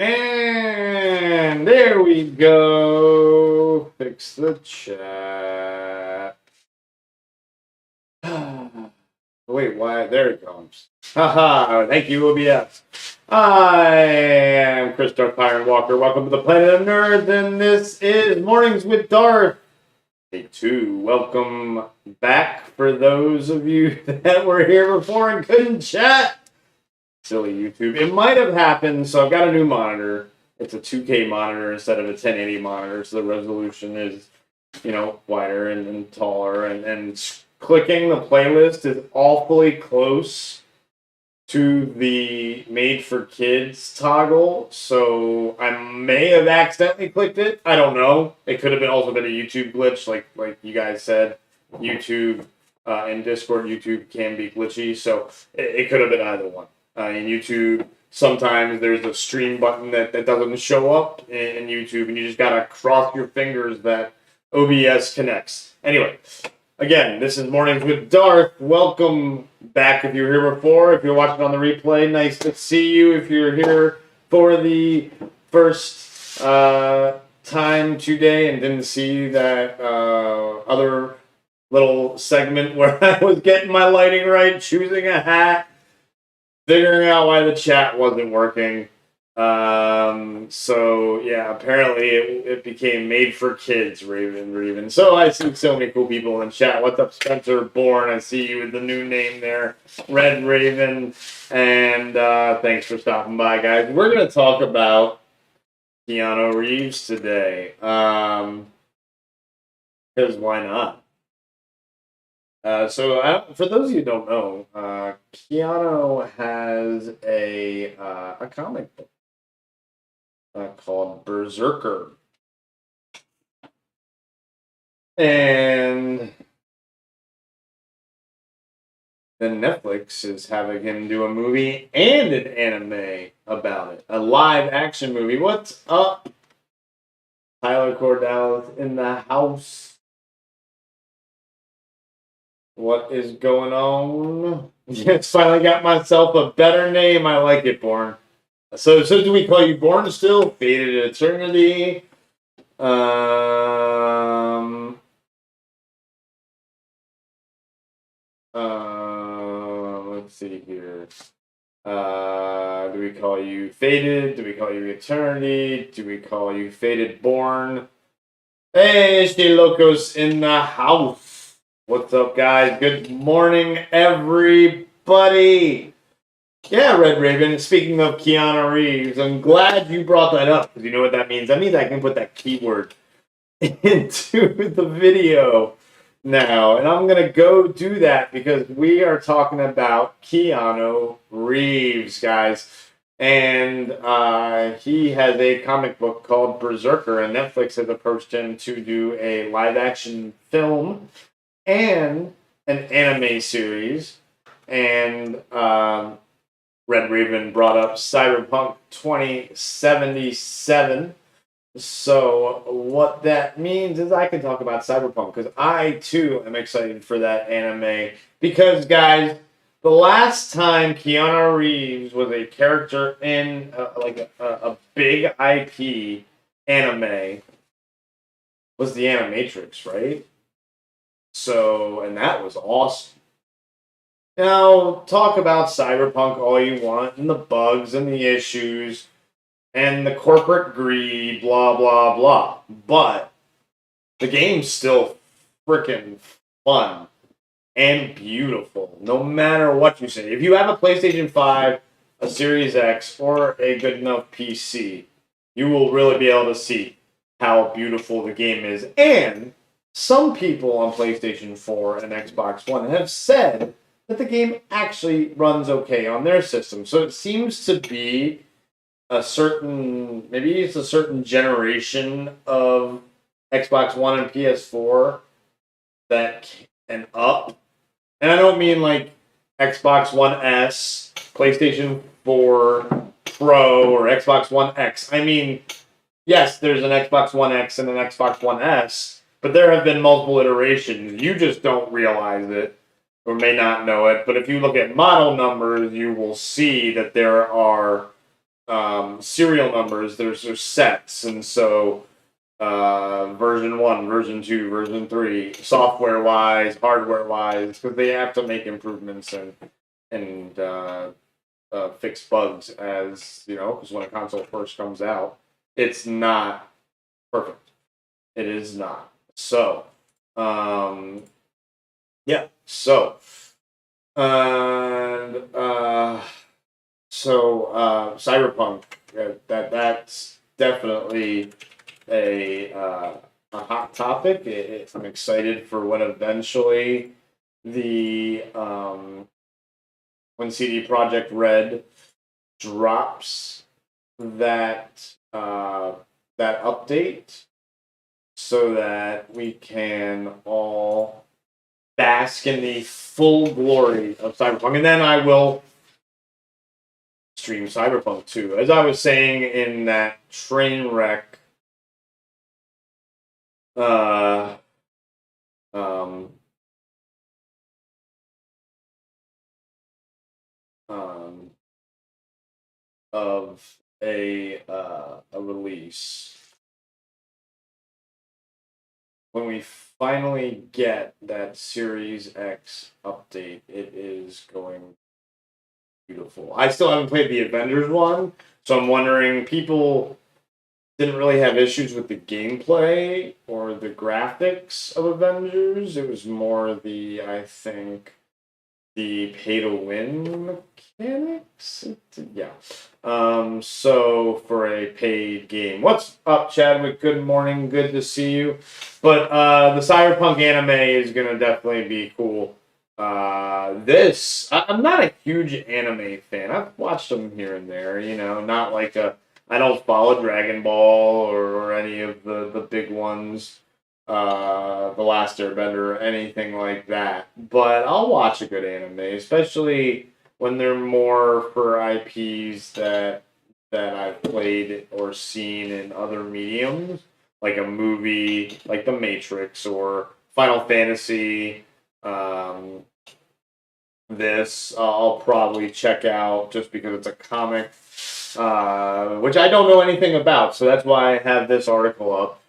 And there we go. Fix the chat. Wait, why? There it comes. Haha, thank you, OBS. I am Darth Pyrin Walker. Welcome to the Planet of Nerds, and this is Mornings with Darth. Day 2. Welcome back for those of you that were here before and couldn't chat. Silly YouTube. It might have happened, so I've got a new monitor. It's a 2K monitor instead of a 1080 monitor, so the resolution is, wider and taller. And clicking the playlist is awfully close to the Made for Kids toggle, so I may have accidentally clicked it. I don't know. It could have also been a YouTube glitch, like you guys said. YouTube and Discord, YouTube can be glitchy, so it could have been either one. In YouTube, sometimes there's a stream button that doesn't show up in YouTube, and you just gotta cross your fingers that OBS connects. Anyway, again, this is Mornings with Darth. Welcome back if you were here before. If you're watching on the replay, nice to see you. If you're here for the first time today and didn't see that other little segment where I was getting my lighting right, choosing a hat, figuring out why the chat wasn't working. So yeah, apparently it became Made for Kids, Raven. So I see so many cool people in chat. What's up, Spencer Bourne? I see you with the new name there, Red Raven. And thanks for stopping by, guys. We're going to talk about Keanu Reeves today. Because why not? So for those of you who don't know, Keanu has a comic book called BRZRKR. And then Netflix is having him do a movie and an anime about it. A live action movie. What's up? Tyler Cordell is in the house. What is going on? Yes, finally got myself a better name. I like it, Born. So do we call you Born still? Faded Eternity. Let's see here. Do we call you Faded? Do we call you Eternity? Do we call you Faded Born? Hey, Stay Locos in the house. What's up, guys? Good morning, everybody. Yeah, Red Raven. Speaking of Keanu Reeves, I'm glad you brought that up, because you know what that means? That means I can put that keyword into the video now. And I'm going to go do that because we are talking about Keanu Reeves, guys. And he has a comic book called BRZRKR, and Netflix has approached him to do a live-action film and an anime series. And Red Raven brought up Cyberpunk 2077. So what that means is I can talk about Cyberpunk, because I too am excited for that anime. Because, guys, the last time Keanu Reeves was a character in a big IP anime was the Animatrix, right? So, and that was awesome. Now, talk about Cyberpunk all you want, and the bugs and the issues and the corporate greed, blah, blah, blah. But the game's still freaking fun and beautiful, no matter what you say. If you have a PlayStation 5, a Series X, or a good enough PC, you will really be able to see how beautiful the game is. And some people on PlayStation 4 and Xbox One have said that the game actually runs okay on their system. So it seems to be maybe it's a certain generation of Xbox One and PS4 and up. And I don't mean like Xbox One S, PlayStation 4 Pro, or Xbox One X. I mean, yes, there's an Xbox One X and an Xbox One S, but there have been multiple iterations. You just don't realize it or may not know it. But if you look at model numbers, you will see that there are serial numbers. There's sets, and so version 1, version 2, version 3, software wise, hardware wise, because they have to make improvements and fix bugs, as you know, because when a console first comes out, it's not perfect. It is not. So, yeah. So, and Cyberpunk. That's definitely a hot topic. I'm excited for when eventually the when CD Projekt Red drops that that update, so that we can all bask in the full glory of Cyberpunk, and then I will stream Cyberpunk 2. As I was saying in that train wreck um, of a release, when we finally get that Series X update, it is going beautiful. I still haven't played the Avengers one, so I'm wondering, people didn't really have issues with the gameplay or the graphics of Avengers. It was more the, I think, the pay to win mechanics. Yeah. So for a paid game. What's up, Chadwick? Good morning. Good to see you. But the Cyberpunk anime is gonna definitely be cool. I'm not a huge anime fan. I've watched them here and there, you know, not like I don't follow Dragon Ball or any of the big ones, The Last Airbender, or anything like that. But I'll watch a good anime, especially when they're more for IPs that I've played or seen in other mediums, like a movie, like The Matrix or Final Fantasy. This I'll probably check out just because it's a comic, which I don't know anything about, so that's why I have this article up.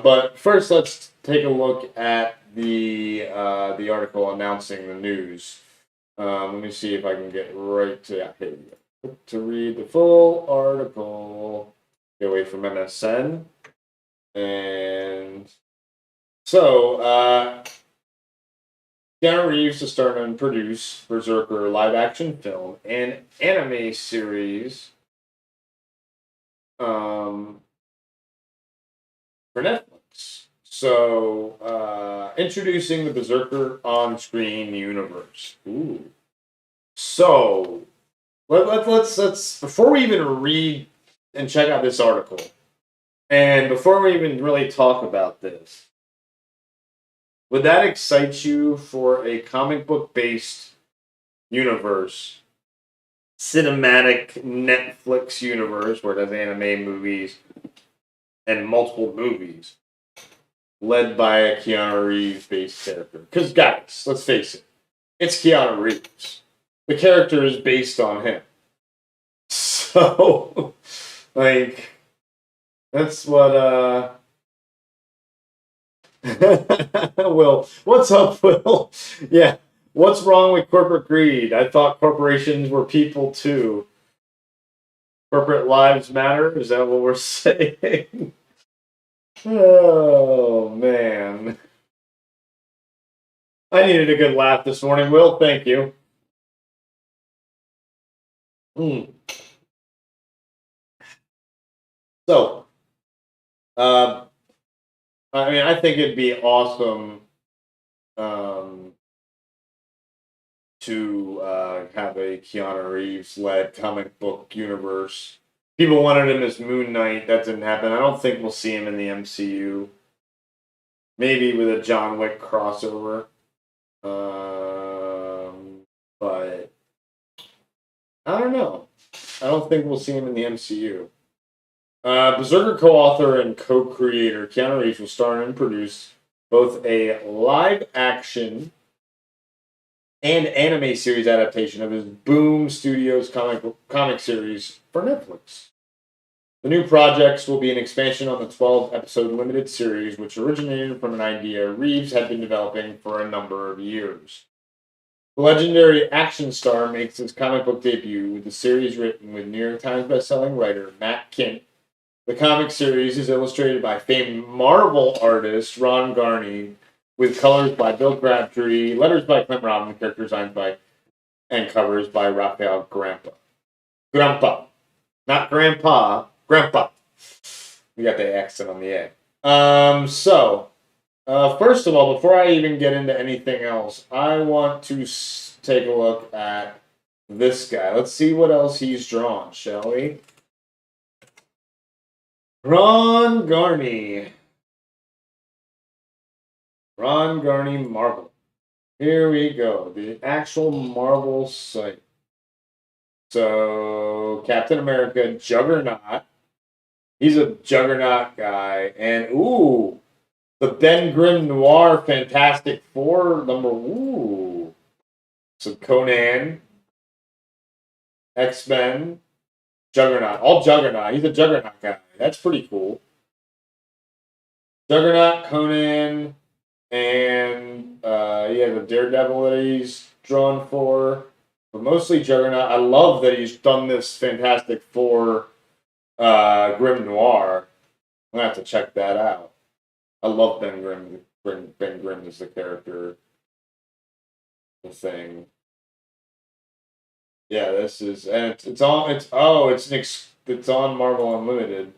But first, let's take a look at the article announcing the news. Let me see if I can get right to that. Here we go. To read the full article, get away from MSN, and so. Keanu Reeves to star and produce BRZRKR live-action film and anime series for Netflix. So, introducing the BRZRKR on-screen universe. Ooh. So, let's before we even read and check out this article, and before we even really talk about this, would that excite you for a comic book based universe, cinematic Netflix universe where it has anime movies and multiple movies led by a Keanu Reeves based character? Because, guys, let's face it, it's Keanu Reeves. The character is based on him. So, like, that's what, Will, what's up, Will? Yeah, what's wrong with corporate greed? I thought corporations were people too. Corporate lives matter? Is that what we're saying? Oh, man. I needed a good laugh this morning, Will. Thank you. So, I mean, I think it'd be awesome to have a Keanu Reeves-led comic book universe. People wanted him as Moon Knight. That didn't happen. I don't think we'll see him in the MCU. Maybe with a John Wick crossover. But I don't know. I don't think we'll see him in the MCU. BRZRKR co-author and co-creator Keanu Reeves will star and produce both a live-action and anime series adaptation of his Boom Studios comic series for Netflix. The new projects will be an expansion on the 12-episode limited series, which originated from an idea Reeves had been developing for a number of years. The legendary action star makes his comic book debut with the series written with New York Times bestselling writer Matt Kindt. The comic series is illustrated by famed Marvel artist Ron Garney, with colors by Bill Crabtree, letters by Clint Robin, character designs by, and covers by Raphael Grandpa. Not Grandpa, Grandpa. We got the accent on the A. First of all, before I even get into anything else, I want to take a look at this guy. Let's see what else he's drawn, shall we? Ron Garney. Ron Garney Marvel. Here we go. The actual Marvel site. So, Captain America, Juggernaut. He's a Juggernaut guy. And, ooh, the Ben Grimm Noir Fantastic Four number. Ooh. So, Conan, X-Men, Juggernaut. All Juggernaut. He's a Juggernaut guy. That's pretty cool. Juggernaut, Conan, and the Daredevil that he's drawn for. But mostly Juggernaut. I love that he's done this Fantastic Four Grim Noir. I'm going to have to check that out. I love Ben Grimm. Ben Grimm is the character. The thing. Yeah, this is, and it's on. It's on Marvel Unlimited.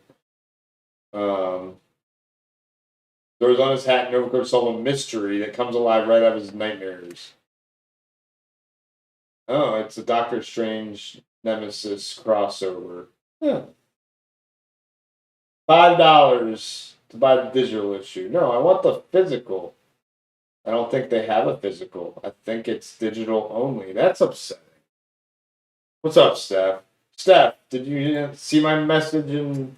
Goes on his hat and overcoat solve a mystery that comes alive right out of his nightmares. Oh, it's a Doctor Strange Nemesis crossover. Yeah. $5 to buy the digital issue. No, I want the physical. I don't think they have a physical. I think it's digital only. That's upsetting. What's up, Steph? Steph, did you see my message? And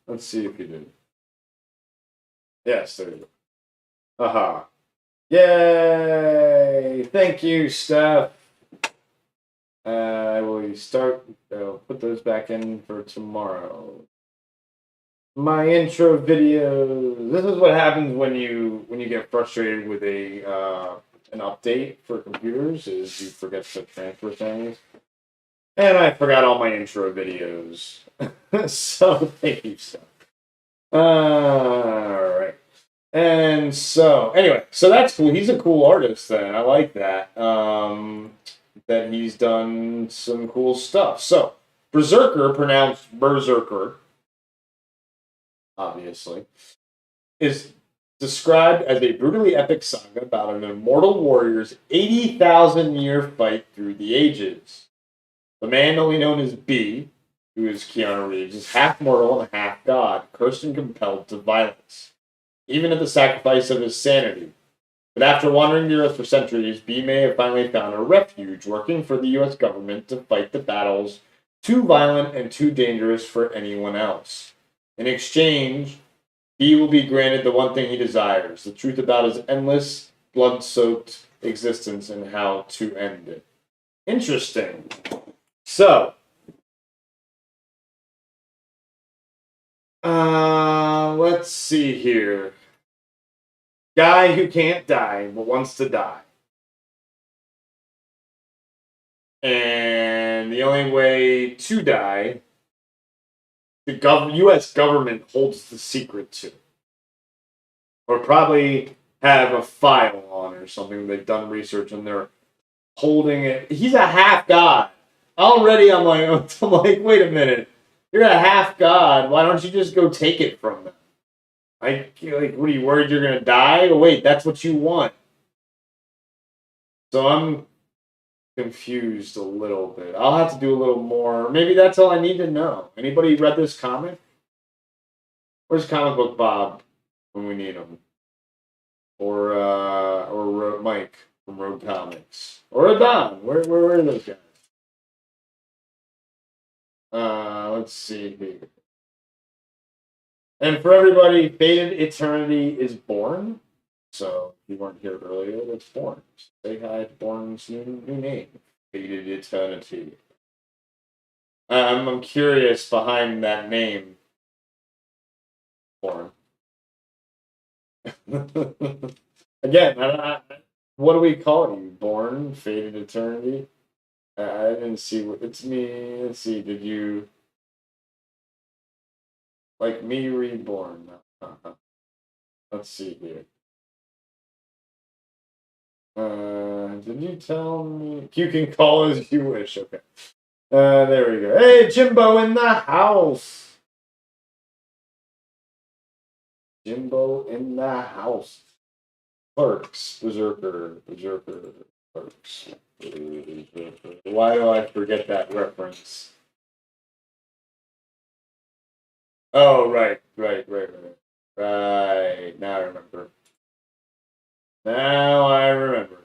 let's see if you did. Yes, there you go. Aha. Yay! Thank you, Steph. I will put those back in for tomorrow. My intro video. This is what happens when you get frustrated with an update for computers, is you forget to transfer things. And I forgot all my intro videos. So thank you, Steph. Alright. And so, anyway, so that's cool. He's a cool artist then. I like that. That he's done some cool stuff. So, BRZRKR, pronounced BRZRKR, obviously, is described as a brutally epic saga about an immortal warrior's 80,000-year fight through the ages. The man, only known as B, who is Keanu Reeves, is half mortal and half god, cursed and compelled to violence, even at the sacrifice of his sanity. But after wandering the earth for centuries, B may have finally found a refuge working for the U.S. government to fight the battles too violent and too dangerous for anyone else. In exchange, B will be granted the one thing he desires, the truth about his endless, blood-soaked existence and how to end it. Interesting. So, let's see here. Guy who can't die, but wants to die. And the only way to die, the U.S. government holds the secret to. Or probably have a file on or something. They've done research and they're holding it. He's a half god. Already I'm like, wait a minute. You're a half god. Why don't you just go take it from them? Like, what are you worried you're going to die? Oh, wait, that's what you want. So I'm confused a little bit. I'll have to do a little more. Maybe that's all I need to know. Anybody read this comic? Where's Comic Book Bob when we need him? Or Mike from Road Comics. Or Don. Where are those guys? Let's see here. And for everybody, Fated Eternity is born. So if you weren't here earlier, that's Born. Say hi to Born's new name, Faded Eternity. I'm curious behind that name, Born. Again, what do we call you? Born? Faded Eternity? I didn't see what it's me. Let's see. Did you like me reborn? Let's see here. Did you tell me you can call as you wish? Okay. There we go. Hey, Jimbo in the house. Jimbo in the house. Clerks, Berserker, Clerks. Why do I forget that reference? Oh, right. Right. Now I remember.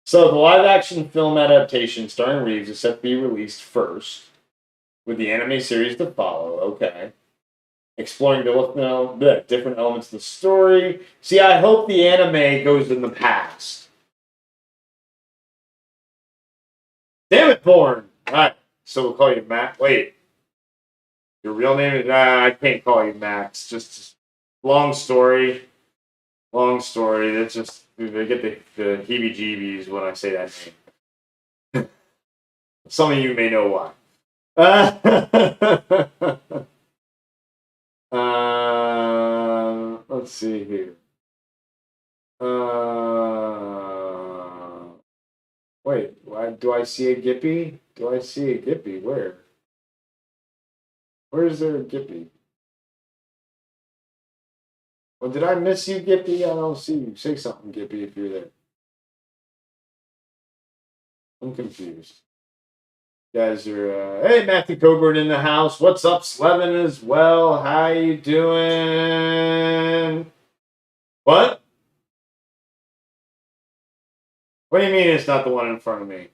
So the live-action film adaptation starring Reeves is set to be released first, with the anime series to follow. Okay. Exploring the different elements of the story. See, I hope the anime goes in the past. Damn it, Born! Alright, so we'll call you Matt. Wait. Your real name is... I can't call you Max. Just long story. Long story. That's just... I get the heebie-jeebies when I say that name. Some of you may know why. Let's see here. Wait, do I see a Gippy? Do I see a Gippy? Where? Where is there a Gippy? Well, did I miss you, Gippy? I don't see you. Say something, Gippy, if you're there. I'm confused. You guys are, hey, Matthew Coburn in the house. What's up, Slevin as well? How you doing? What? What do you mean it's not the one in front of me?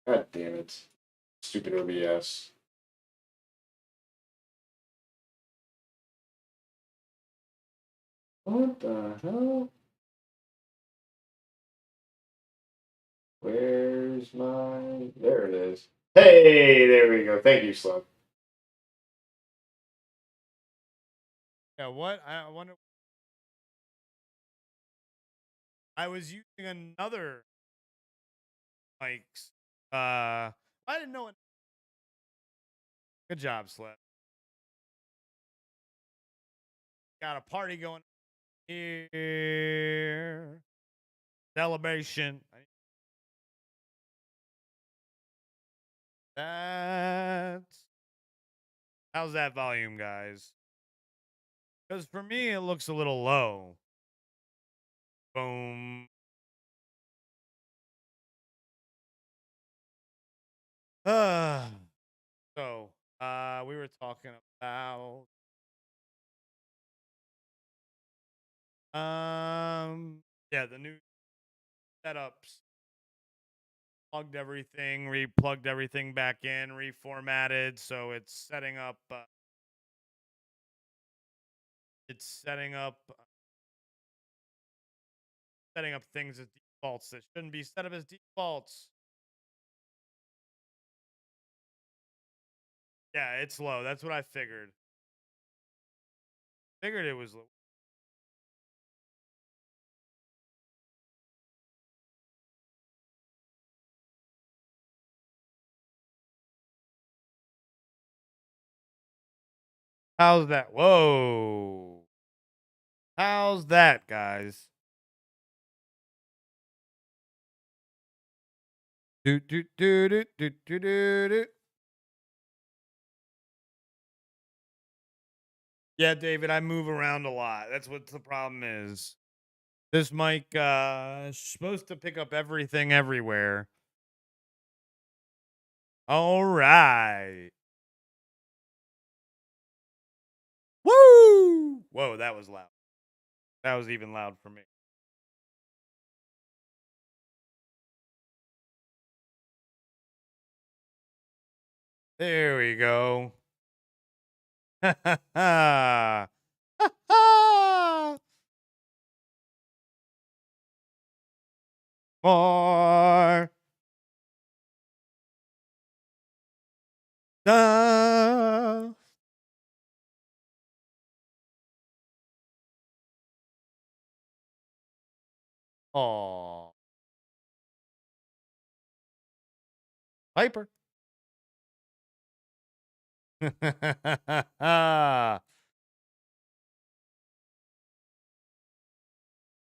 God damn it. Stupid OBS. What the hell? Where's my... There it is. Hey, there we go. Thank you, Slug. Yeah, what? I wonder... I was using another mics. I didn't know it. Good job, Sled. Got a party going here. Celebration. That's... How's that volume, guys? Because for me, it looks a little low. Boom. So, we were talking about... yeah, the new setups. Plugged everything, replugged everything back in, reformatted, so it's setting up things as defaults that shouldn't be set up as defaults. Yeah, it's low. That's what I figured. Figured it was low. How's that? Whoa. How's that, guys? Do do do do do do do do. Yeah, David, I move around a lot. That's what the problem is. This mic is supposed to pick up everything everywhere. All right. Woo! Whoa, that was loud. That was even loud for me. There we go. Ha ha ha. Ha ha. more. Da. Aw. Piper.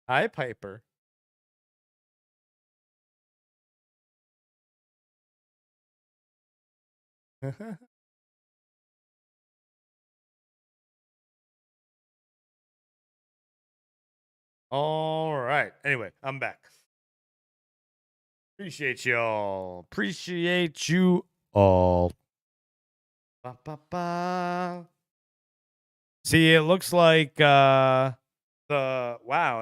Hi, Piper. All right. Anyway, I'm back. Appreciate y'all. Appreciate you all. Ba, ba, ba. See, it looks like wow,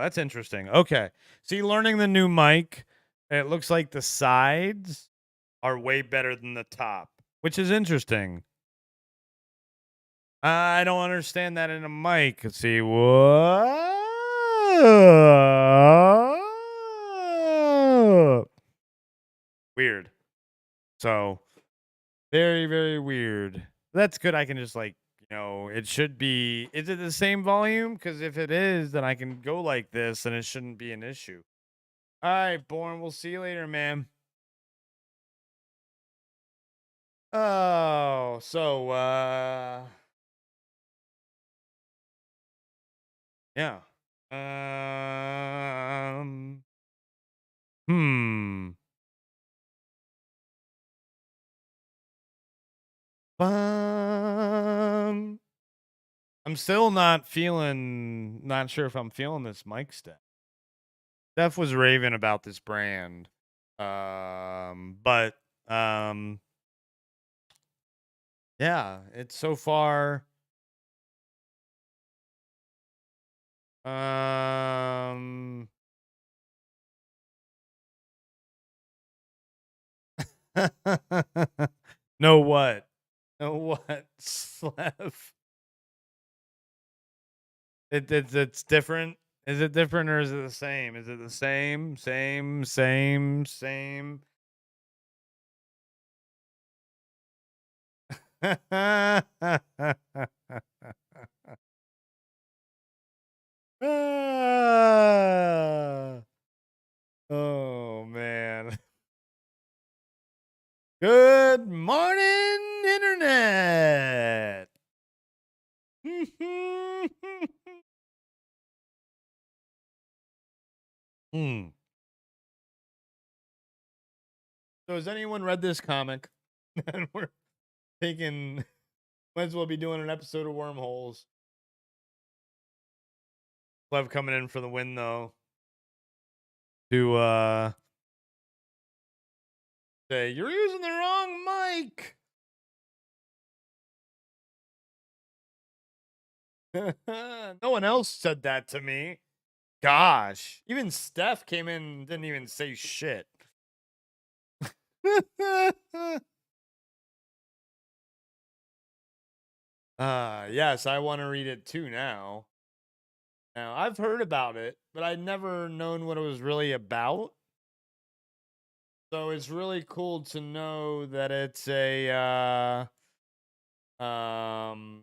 that's interesting. Okay. See, learning the new mic, it looks like the sides are way better than the top, which is interesting. I don't understand that in a mic. Let's see, what? Weird. So, very, very weird. That's good. I can just it should be. Is it the same volume? Because if it is, then I can go like this and it shouldn't be an issue. All right, Born. We'll see you later, man. Oh, so, yeah. Hmm. Bum. I'm still not sure if I'm feeling this mic stuff. Steph was raving about this brand. But yeah, it's so far no what? No what? Slev. It's different. Is it different or is it the same? Is it the same? Same. Ah. Oh man. Good morning, internet. Hmm. So has anyone read this comic? And we're taking might as well be doing an episode of Wormholes. Love coming in for the win though. To say you're using the wrong mic. No one else said that to me. Gosh. Even Steph came in and didn't even say shit. Yes, I want to read it too now. Now, I've heard about it, but I'd never known what it was really about. So it's really cool to know that it's a kind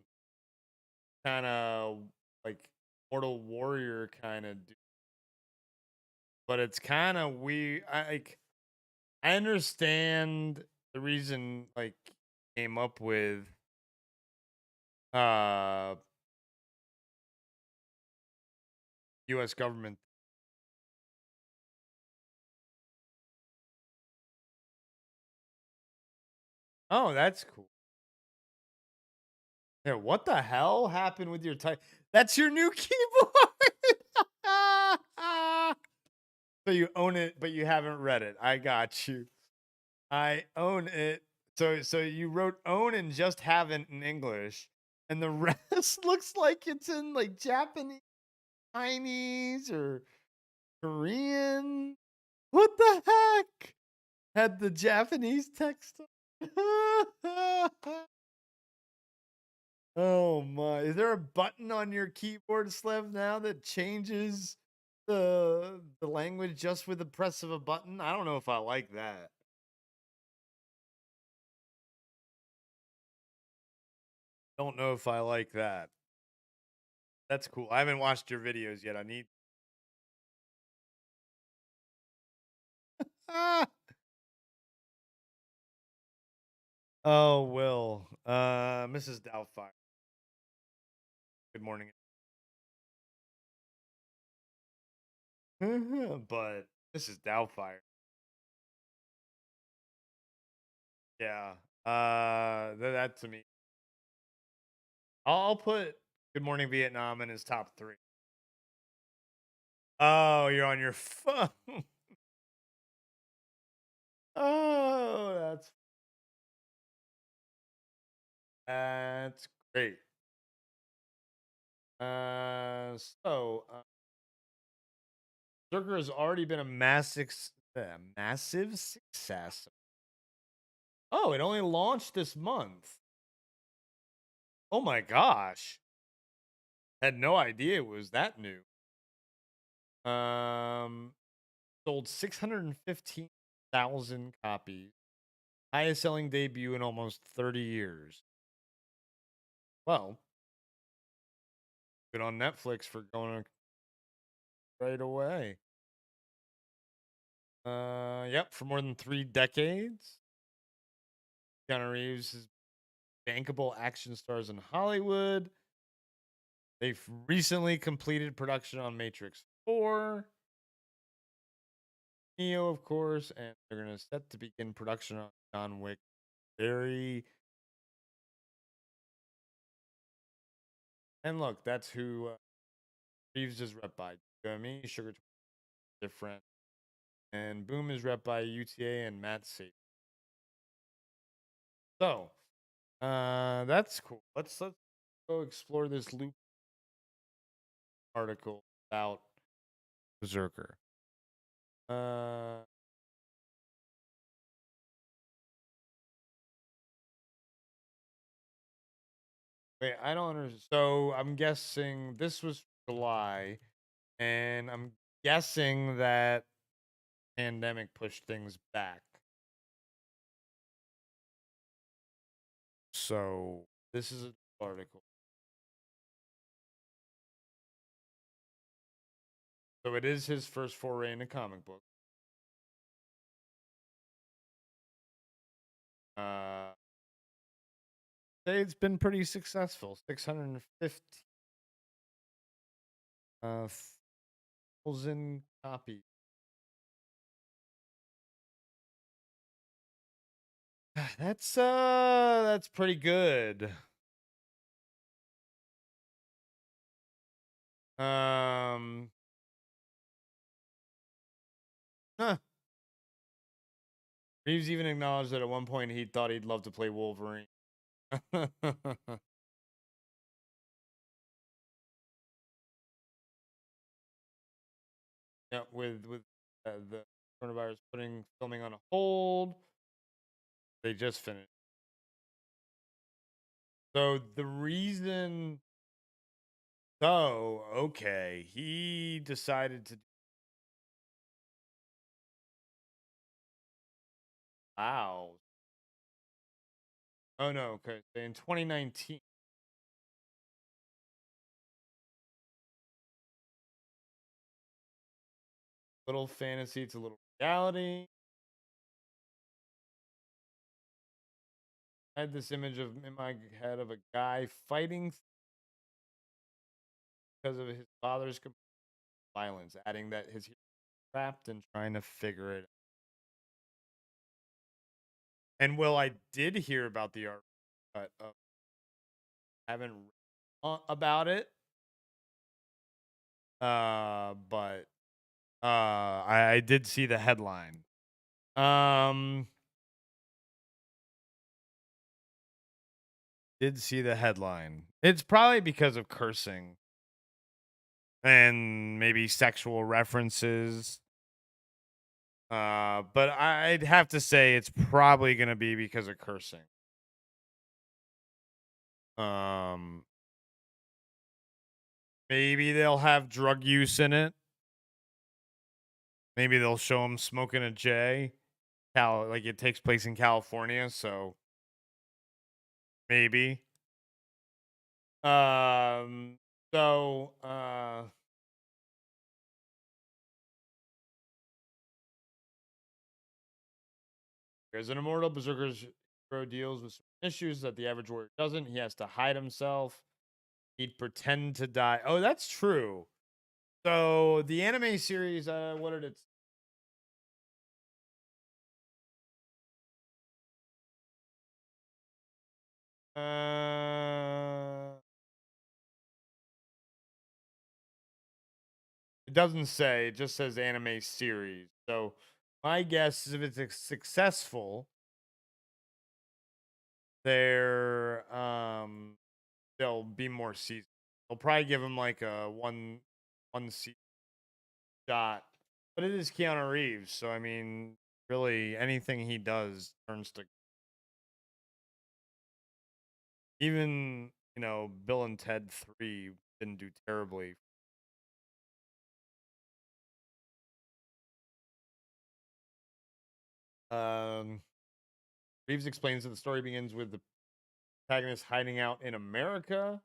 of like Mortal Warrior kind of, but it's kind of weird. I understand the reason came up with uh U.S. government. Oh, that's cool. Yeah, what the hell happened with your type? That's your new keyboard. So you own it, but you haven't read it. I got you. I own it. So you wrote own and just haven't in English, and the rest looks like it's in Japanese, Chinese, or Korean. What the heck? Had the Japanese text. Oh my! Is there a button on your keyboard, Slev, now that changes the language just with the press of a button. I don't know if I like that. Don't know if I like that. That's cool. I haven't watched your videos yet. I need. Ah! Oh, Will. Mrs. Doubtfire. Good morning. But Mrs. Doubtfire. Yeah. That to me. I'll put Good Morning Vietnam in his top 3. Oh, you're on your phone. Oh, that's great. Zerker has already been a massive success. Oh, it only launched this month. Oh my gosh. Had no idea it was that new. Sold 615,000 copies. Highest selling debut in almost 30 years. Well, good on Netflix for going right away. Yep, for more than 3 decades. Keanu Reeves is bankable action stars in Hollywood. They've recently completed production on Matrix 4. Neo, of course, and they're going to set to begin production on John Wick. And look, that's who Reeves is rep by. Me, Sugar different. And Boom is rep by UTA and Matt C. So, that's cool. Let's go explore this loop article about Berserker. Wait, I don't understand. So I'm guessing this was July, and I'm guessing that pandemic pushed things back. So this is an article. So it is his first foray into comic book. Say it's been pretty successful. 650,000 copies. That's pretty good. Huh. Reeves even acknowledged that at one point he thought he'd love to play Wolverine. Yeah, with the coronavirus putting filming on a hold, they just finished. So the reason, okay, he decided to. Wow. Oh no, okay. In 2019. Little fantasy, it's a little reality. I had this image in my head of a guy fighting because of his father's violence, adding that his trapped and trying to figure it out. And Will, I did hear about the art, but haven't read about it. But I did see the headline. Did see the headline. It's probably because of cursing and maybe sexual references. But I'd have to say it's probably gonna be because of cursing. Maybe they'll have drug use in it. Maybe they'll show him smoking a J. Like it takes place in California, so maybe. Um. So. As an immortal, Berserker's hero deals with issues that the average warrior doesn't. He has to hide himself. He'd pretend to die. Oh, that's true. So the anime series, what did it? It doesn't say. It just says anime series. So my guess is if it's successful, there there'll be more seasons. They'll probably give him like a one season shot. But it is Keanu Reeves, so I mean, really anything he does turns to even, Bill and Ted 3 didn't do terribly. Reeves explains that the story begins with the protagonist hiding out in America.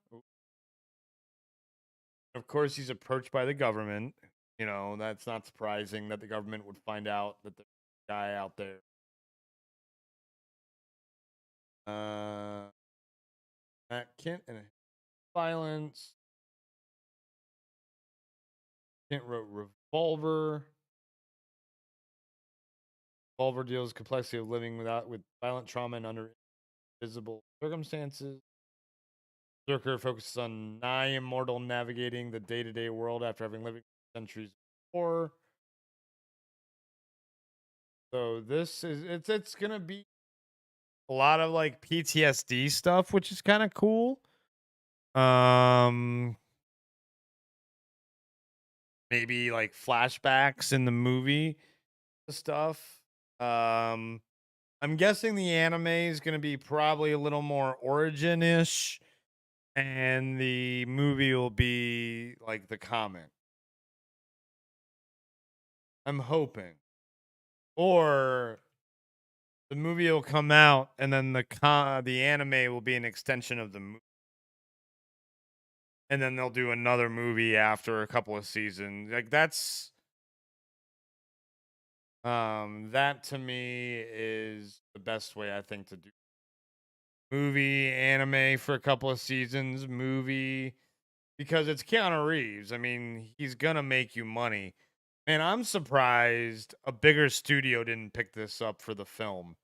Of course, he's approached by the government. That's not surprising that the government would find out that there's a guy out there. Matt Kent and violence. Kent wrote Revolver. Revolver deals complexity of living with violent trauma and under invisible circumstances. Berserker focuses on nigh immortal navigating the day-to-day world after having lived centuries before. So this is it's gonna be a lot of like PTSD stuff, which is kind of cool. Um, maybe like flashbacks in the movie stuff. I'm guessing the anime is gonna be probably a little more origin-ish, and the movie will be like the comic. I'm hoping. Or the movie will come out and then the anime will be an extension of the movie. And then they'll do another movie after a couple of seasons. Like that to me is the best way I think to do movie anime for a couple of seasons, movie because it's Keanu Reeves. I mean, he's gonna make you money. And I'm surprised a bigger studio didn't pick this up for the film.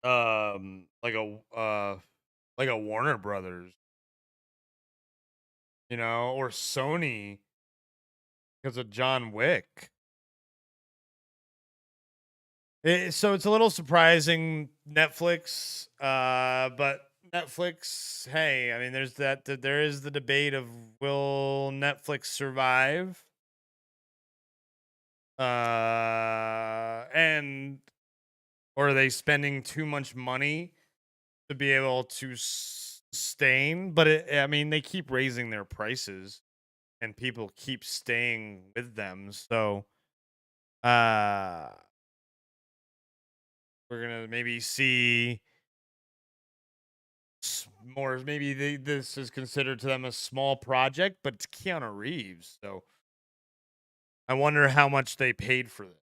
Like a Warner Brothers, or Sony because of John Wick. So it's a little surprising Netflix, but Netflix, hey, I mean, there is the debate of will Netflix survive? And or are they spending too much money to be able to sustain? But I mean, they keep raising their prices, and people keep staying with them. So, uh, we're gonna maybe see more. Maybe this is considered to them a small project, but it's Keanu Reeves, so I wonder how much they paid for this.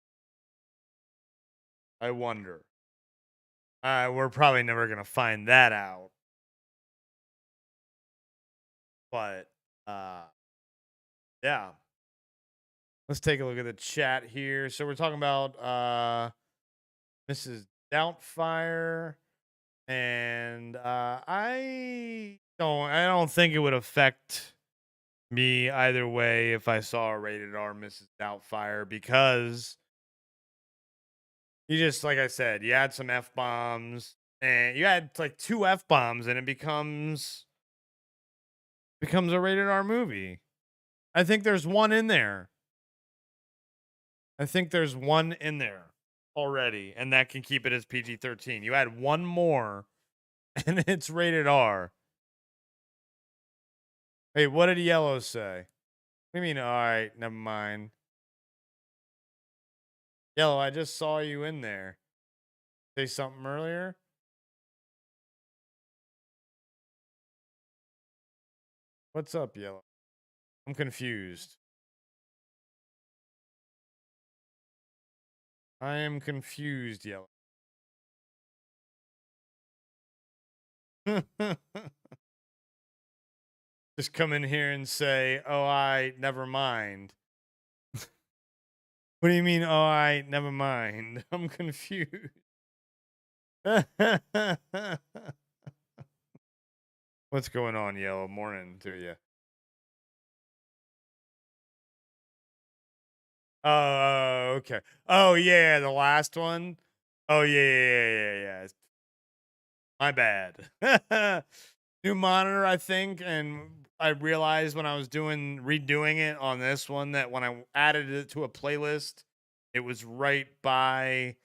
I wonder. We're probably never gonna find that out, but yeah. Let's take a look at the chat here. So we're talking about Mrs. Doubtfire, and I don't think it would affect me either way if I saw a rated R Mrs. Doubtfire because you just like I said, you add some F bombs and you add like 2 F bombs and it becomes a rated R movie. I think there's one in there. Already, and that can keep it as PG-13. You add one more and it's rated R. Hey, what did Yellow say? What do you mean? All right, never mind. Yellow, I just saw you in there. Say something earlier. What's up, Yellow? I'm confused. I am confused, Yellow. Just come in here and say, "Oh, I never mind." What do you mean? Oh, I never mind. I'm confused. What's going on, Yellow? Morning to you. Oh, okay. Oh, yeah, the last one. Oh, yeah. My bad. New monitor, I think, and I realized when I was redoing it on this one that when I added it to a playlist, it was right by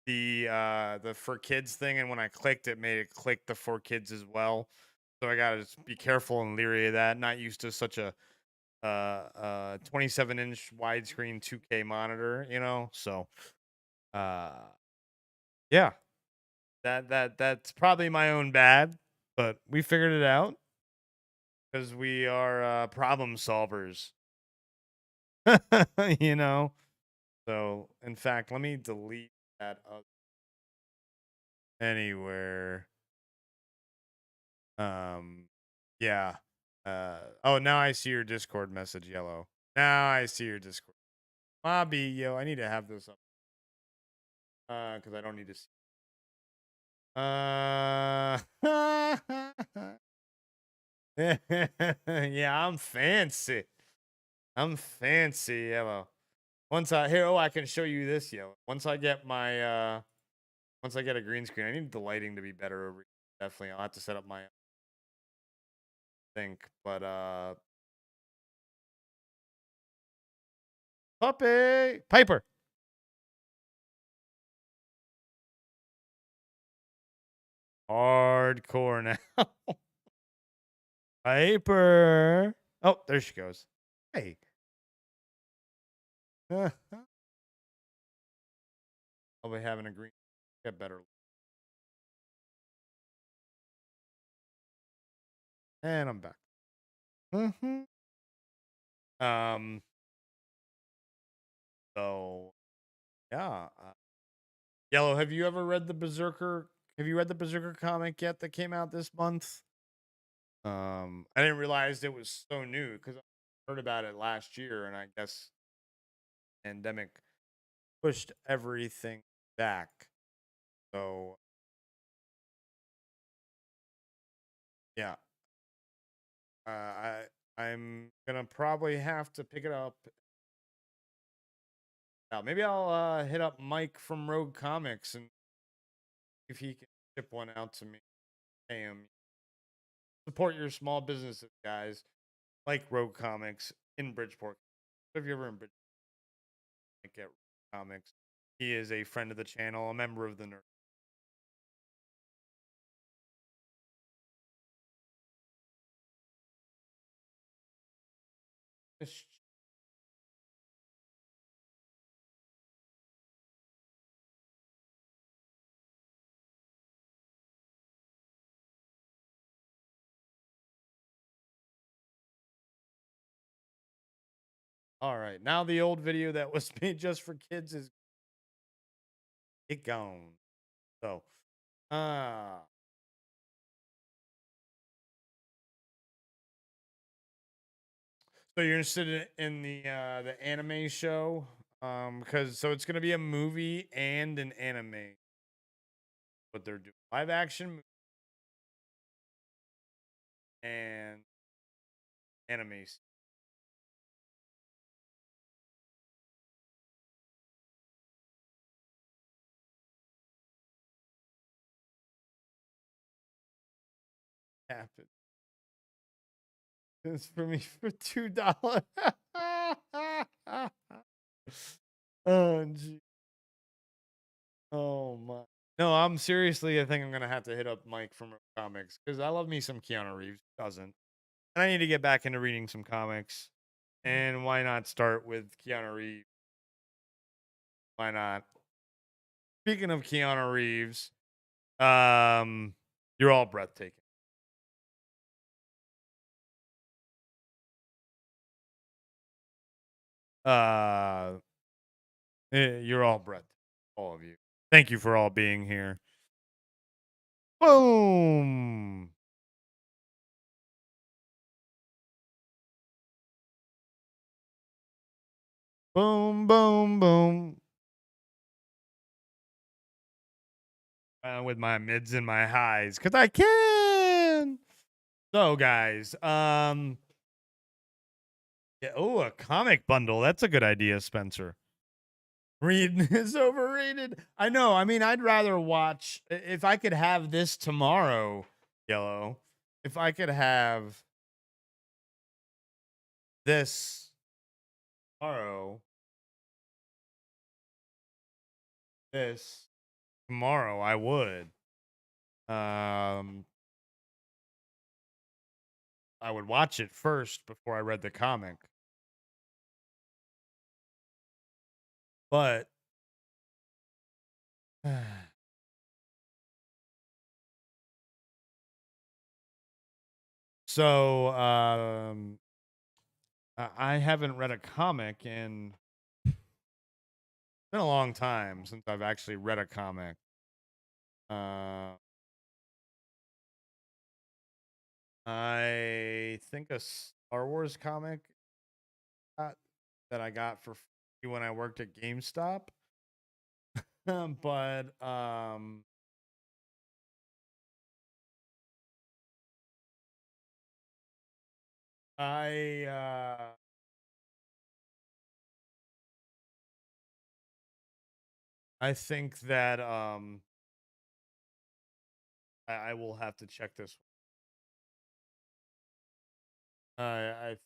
the for kids thing, and when I clicked, it made it click the for kids as well. So I gotta just be careful and leery of that. Not used to such a 27-inch widescreen 2K monitor, you know. So uh, yeah, that's probably my own bad, but we figured it out because we are problem solvers, you know. So in fact, let me delete that anywhere. Yeah. Oh, now I see your Discord message, Yellow. Now I see your Discord. Mobby, yo, I need to have this up. Because I don't need to see. Yeah, I'm fancy. I'm fancy, Yellow. Once I here, oh, I can show you this, Yellow. Once I get once I get a green screen, I need the lighting to be better over here. Definitely. I'll have to set up my think. But puppy Piper. Hardcore now. Piper. Oh, there she goes. Hey. I'll be having a green get better. And I'm back. Um so yeah. Yellow, have you ever read the Berserker? Have you read the Berserker comic yet that came out this month? I didn't realize it was so new because I heard about it last year, and I guess pandemic pushed everything back. So yeah, I'm gonna probably have to pick it up. Now, maybe I'll hit up Mike from Rogue Comics and see if he can ship one out to me. Pay him. Support your small businesses, guys, like Rogue Comics in Bridgeport. If you're ever in Bridgeport, get Rogue Comics. He is a friend of the channel, a member of the Nerd. All right, now the old video that was made just for kids is it gone. So, so you're interested in the anime show? Because so it's gonna be a movie and an anime. What they're doing, live action movie and anime. Happen. It's for me for $2. Oh, gee. Oh my. No, I'm seriously. I think I'm gonna have to hit up Mike from comics because I love me some Keanu Reeves. Doesn't, and I need to get back into reading some comics. And why not start with Keanu Reeves? Why not? Speaking of Keanu Reeves, you're all breathtaking. You're all breathtaking, all of you. Thank you for all being here. Boom. Boom, boom, boom. With my mids and my highs, because I can. So, guys, yeah, oh, a comic bundle. That's a good idea, Spencer. Reading is overrated. I know. I mean, I'd rather watch if I could have this tomorrow, Yellow. If I could have this tomorrow, this tomorrow, I would. I would watch it first before I read the comic. But so I haven't read a comic in it's been a long time since I've actually read a comic. I think a Star Wars comic that I got for free when I worked at GameStop. But I think that I will have to check this one.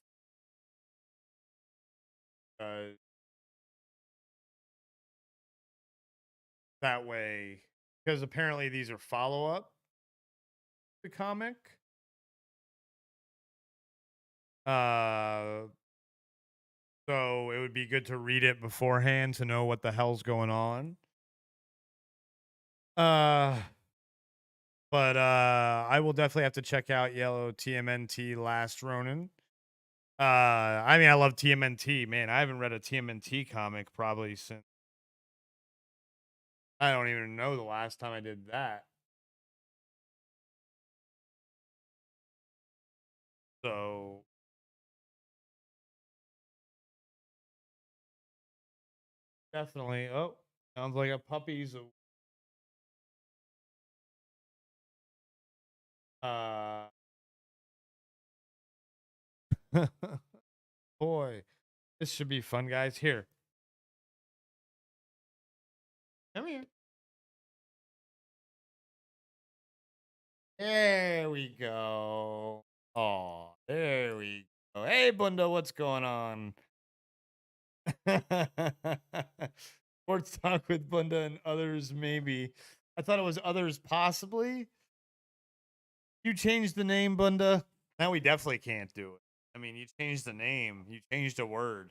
That way, because apparently these are follow up the comic. So it would be good to read it beforehand to know what the hell's going on. But I will definitely have to check out Yellow TMNT Last Ronin. I mean, I love TMNT, man. I haven't read a TMNT comic probably since I don't even know the last time I did that. So definitely. Oh, sounds like a puppy's. Boy, this should be fun, guys. Here, come here. There we go. Oh, there we go. Hey, Bunda, what's going on? Sports talk with Bunda and others, maybe. I thought it was others, possibly. You changed the name, Bunda. Now we definitely can't do it. I mean, you changed the name. You changed a word.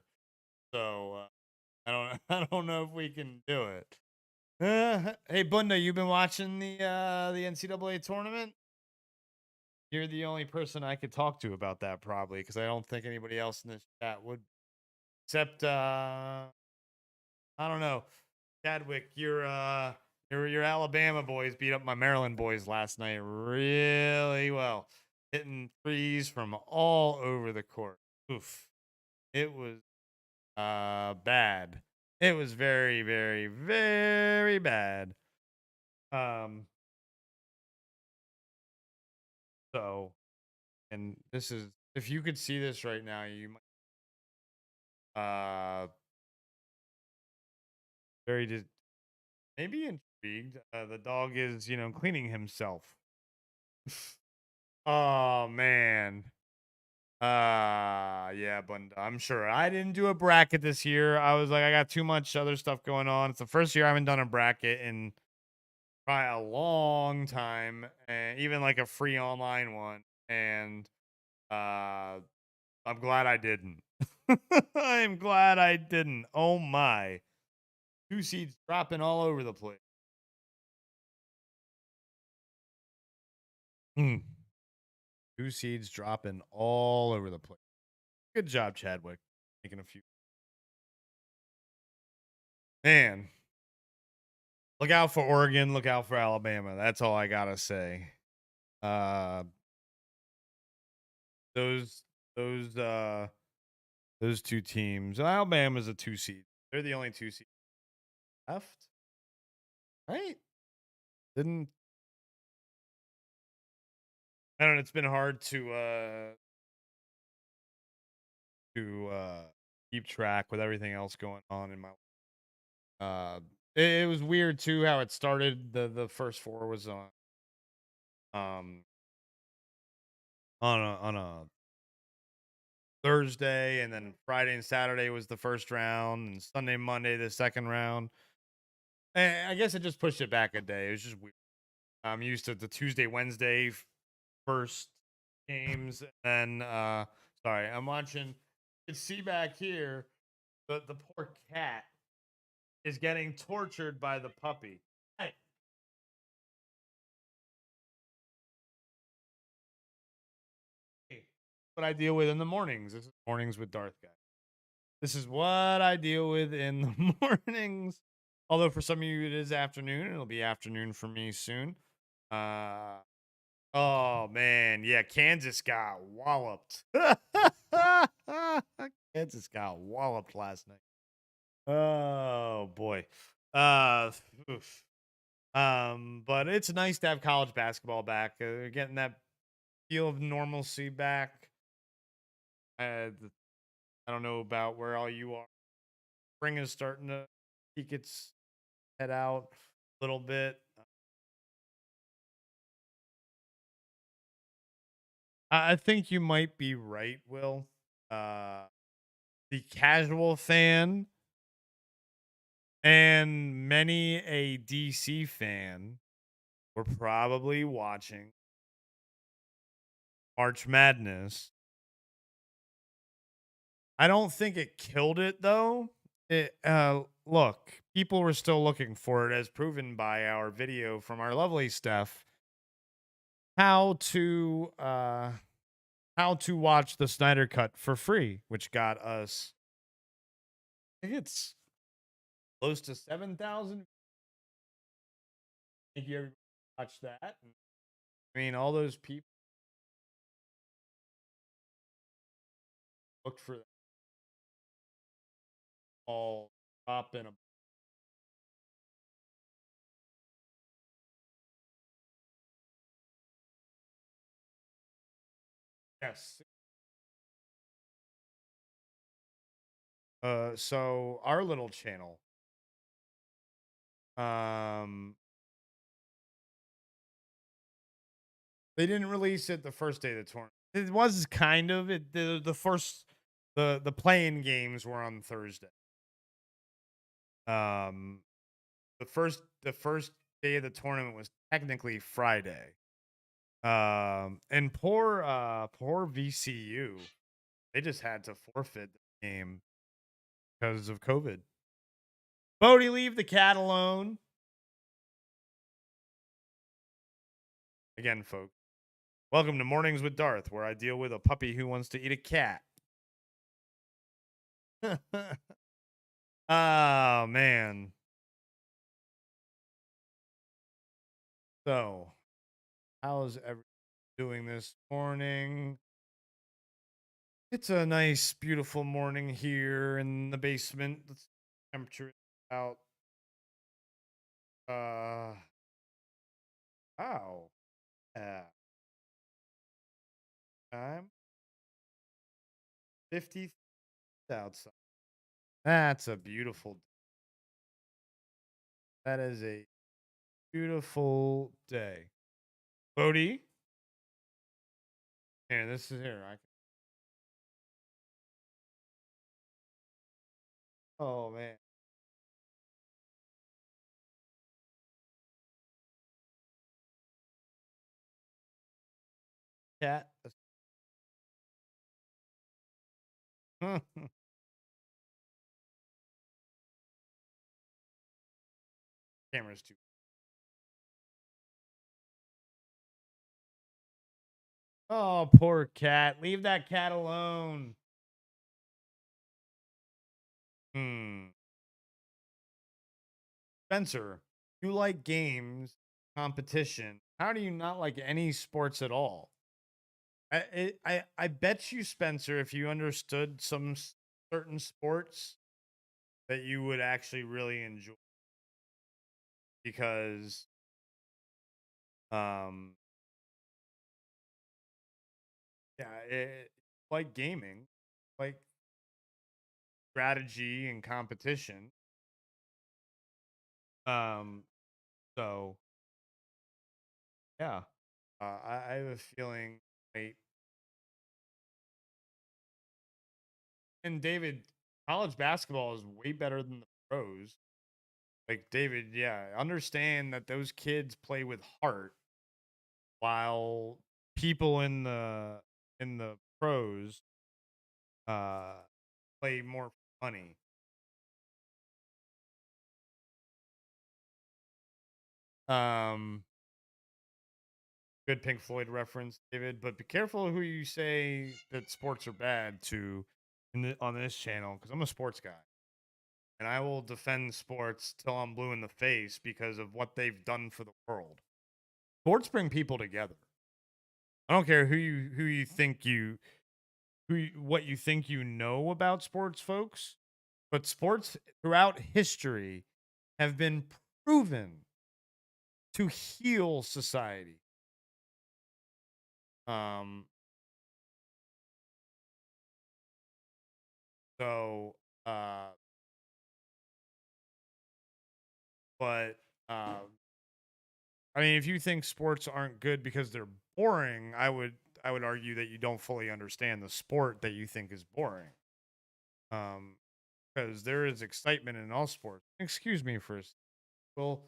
So I don't. I don't know if we can do it. Hey, Bunda, you been watching the NCAA tournament? You're the only person I could talk to about that, probably, because I don't think anybody else in this chat would, except I don't know, Chadwick. Your Alabama boys beat up my Maryland boys last night really well, hitting threes from all over the court. Oof, it was bad. It was very, very, very bad. So, and this is if you could see this right now, you might very maybe intrigued. The dog is, cleaning himself. Oh man. Yeah, but I'm sure I didn't do a bracket this year. I was like, I got too much other stuff going on. It's the first year I haven't done a bracket in probably a long time, and even like a free online one. And I'm glad I didn't. I'm glad I didn't. Oh my. 2 seeds dropping all over the place. Mm. 2 seeds dropping all over the place. Good job, Chadwick. Making a few. Man, look out for Oregon. Look out for Alabama. That's all I gotta say. Uh, those those uh those two teams. Alabama's a 2 seed. They're the only 2 seeds left, right? Didn't I don't know. It's been hard to keep track with everything else going on in my. It was weird too how it started. The first four was um on a Thursday, and then Friday and Saturday was the first round, and Sunday, Monday the second round. And I guess it just pushed it back a day. It was just weird. I'm used to the Tuesday, Wednesday first games, and then sorry, I'm watching. You can see back here the poor cat is getting tortured by the puppy. Hey, hey, what I deal with in the mornings. This is mornings with Darth guy. This is what I deal with in the mornings. Although for some of you it is afternoon, it'll be afternoon for me soon. Uh oh man, yeah, Kansas got walloped. Kansas got walloped last night. Oh boy. Uh oof. But it's nice to have college basketball back. Getting that feel of normalcy back. I don't know about where all you are. Spring is starting to peek its head out a little bit. I think you might be right, Will. Uh, the casual fan and many a DC fan were probably watching March Madness. I don't think it killed it though. Look, people were still looking for it, as proven by our video from our lovely Steph. How to watch the Snyder Cut for free, which got us, I think it's close to 7,000. Thank you, everybody, watch that. I mean, all those people looked for that all drop in a. Yes. So our little channel, um, they didn't release it the first day of the tournament. It was kind of it. The first the playing games were on Thursday. Um, the first day of the tournament was technically Friday. And poor VCU, they just had to forfeit the game because of COVID. Bodie, leave the cat alone. Again, folks, welcome to Mornings with Darth, where I deal with a puppy who wants to eat a cat. Oh man. So, how's everyone doing this morning? It's a nice, beautiful morning here in the basement. The temperature is about wow. Yeah. I'm 50 outside. That's a beautiful. That is a beautiful day. Bodie, here. This is here. Oh man, cat. Camera's too. Oh, poor cat. Leave that cat alone. Spencer, you like games, competition. How do you not like any sports at all? I bet you, Spencer, if you understood some certain sports, that you would actually really enjoy, because um yeah, like gaming, like strategy and competition. Um so yeah, I have a feeling, like, and David, college basketball is way better than the pros. Like, David, yeah, understand that those kids play with heart, while people in the pros uh play more for money. Um Good Pink Floyd reference, David, but be careful who you say that sports are bad to on this channel, because I'm a sports guy and I will defend sports till I'm blue in the face because of what they've done for the world. Sports bring people together. I don't care who you think what you think you know about sports, folks, but sports throughout history have been proven to heal society. Um, so, uh, but I mean, if you think sports aren't good because they're boring, I would argue that you don't fully understand the sport that you think is boring. Um, because there is excitement in all sports. Excuse me for a second. We'll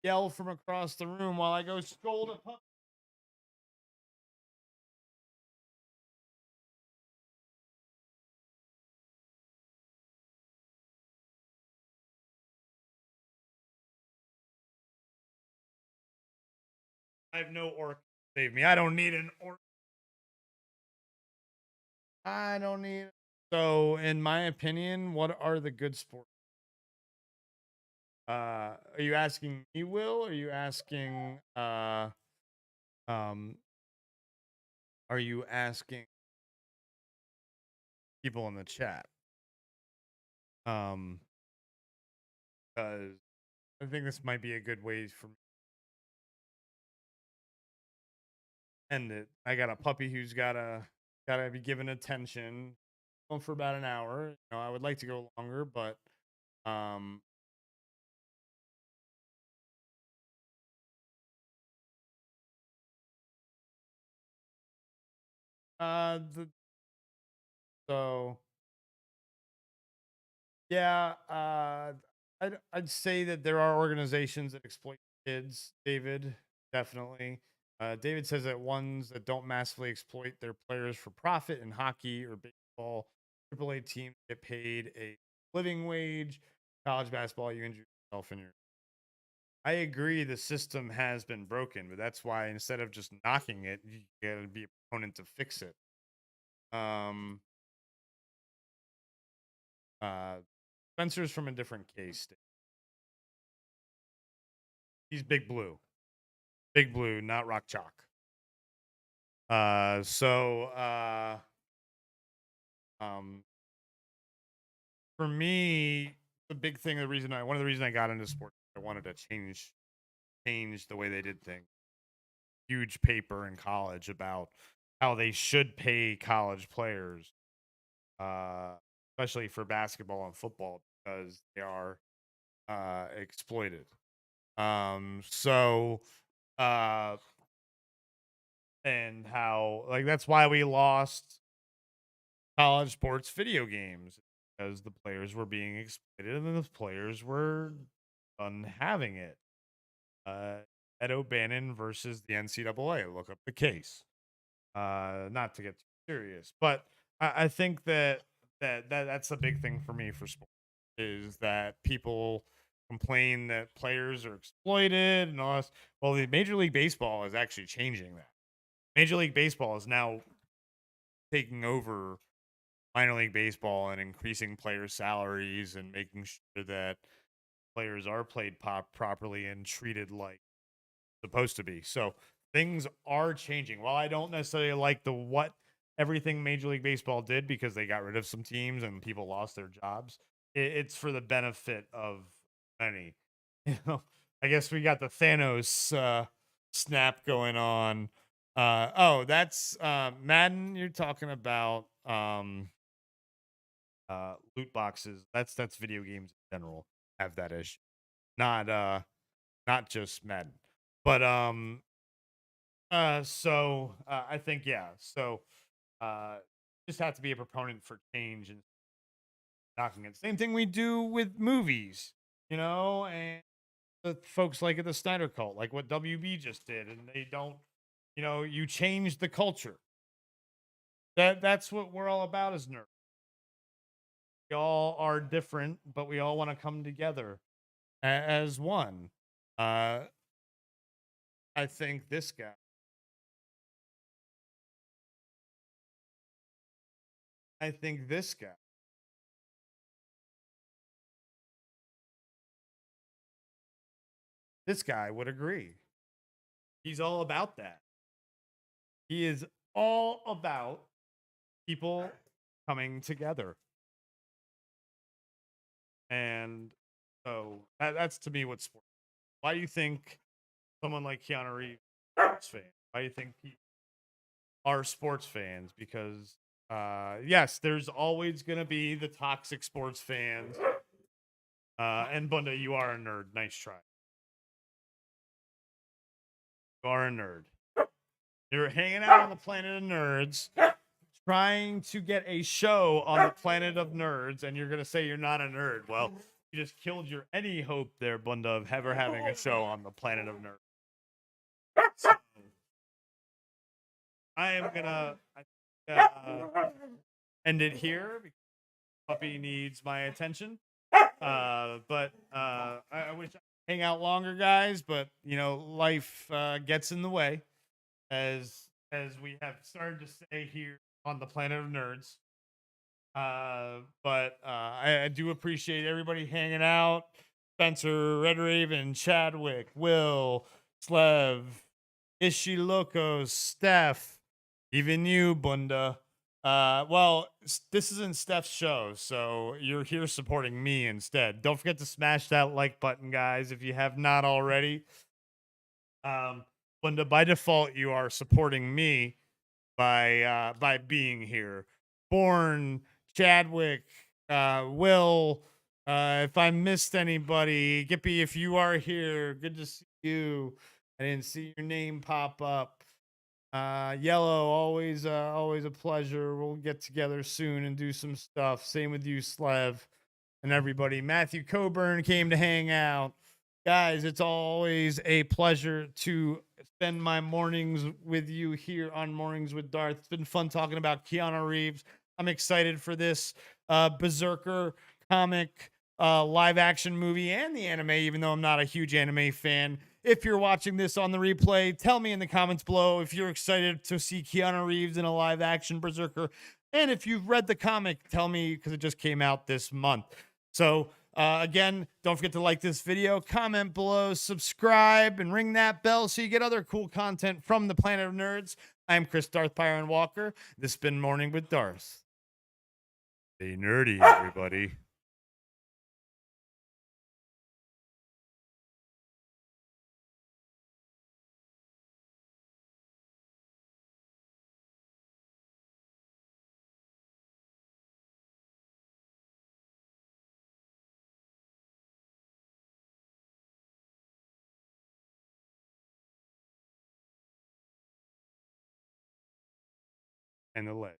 yell from across the room while I go scold a pup. I have no orc to save me. I don't need an orc. I don't need. So, in my opinion, what are the good sports? Are you asking me, Will? Are you asking? Um, are you asking people in the chat? Um, because I think this might be a good way for me to end it. I got a puppy who's gotta be given attention. Going for about an hour. I would like to go longer, but um, the so yeah, I'd say that there are organizations that exploit kids, David, definitely. David says that ones that don't massively exploit their players for profit in hockey or baseball, AAA teams get paid a living wage. College basketball, you injure yourself in your. I agree the system has been broken, but that's why instead of just knocking it, you gotta be a proponent to fix it. Um, uh, Spencer's from a different case. He's Big Blue. Big Blue, not Rock Chalk. So um for me, the big thing, one of the reasons I got into sports, I wanted to change the way they did things. Huge paper in college about how they should pay college players, uh, especially for basketball and football, because they are exploited. So uh and how, like, that's why we lost college sports video games, because the players were being exploited and the players were done having it. Ed O'Bannon versus the NCAA. Look up the case. Not to get too serious, but I think that's the big thing for me for sports, is that people complain that players are exploited and all this. Well, the Major League Baseball is actually changing that. Major League Baseball is now taking over minor league baseball and increasing players' salaries and making sure that players are played properly and treated like supposed to be. So things are changing. While I don't necessarily like the what everything Major League Baseball did because they got rid of some teams and people lost their jobs, it's for the benefit of many. You know, I guess we got the Thanos snap going on. Oh, that's Madden. You're talking about loot boxes. That's video games in general have that issue. Not just Madden. But I think yeah. So just have to be a proponent for change and knocking it. Same thing we do with movies, you know, and the folks like at the Snyder Cult, like what WB just did, and they don't, you know, you change the culture. That's what we're all about as nerds. We all are different, but we all want to come together as one. I think this guy. I think this guy. This guy would agree. He's all about that. He is all about people coming together. And so that's to me what sports. Why do you think someone like Keanu Reeves is a sports fan? Why do you think people are sports fans? Because yes, there's always gonna be the toxic sports fans. And Bunda, you are a nerd. Nice try. You are a nerd. You're hanging out on the planet of nerds, trying to get a show on the planet of nerds, and you're gonna say you're not a nerd. Well, you just killed your any hope there, Bunda, of ever having a show on the planet of nerds. So, I am gonna end it here because puppy needs my attention. But I wish I could hang out longer, guys. But you know, life gets in the way, as we have started to say here on the planet of nerds. But I do appreciate everybody hanging out. Spencer, Red Raven, Chadwick, Will, Slev, Ishi Locos, Steph, even you, Bunda. Well, this isn't Steph's show, so you're here supporting me instead. Don't forget to smash that like button, guys, if you have not already. Bunda, by default, you are supporting me by being here. Born, Chadwick, Will. If I missed anybody, Gippy, if you are here, good to see you. I didn't see your name pop up. Yellow, always a pleasure. We'll get together soon and do some stuff. Same with you, Slev, and everybody. Matthew Coburn came to hang out. Guys, it's always a pleasure to spend my mornings with you here on Mornings with Darth. It's been fun talking about Keanu Reeves. I'm excited for this Berserker comic, live action movie, and the anime, even though I'm not a huge anime fan. If you're watching this on the replay, tell me in the comments below if you're excited to see Keanu Reeves in a live action Berserker. And if you've read the comic, tell me because it just came out this month. So, again, don't forget to like this video, comment below, subscribe, and ring that bell so you get other cool content from the Planet of Nerds. I'm Chris Darth Pyrin Walker. This has been Morning with Darth. Stay nerdy, everybody. And the leg.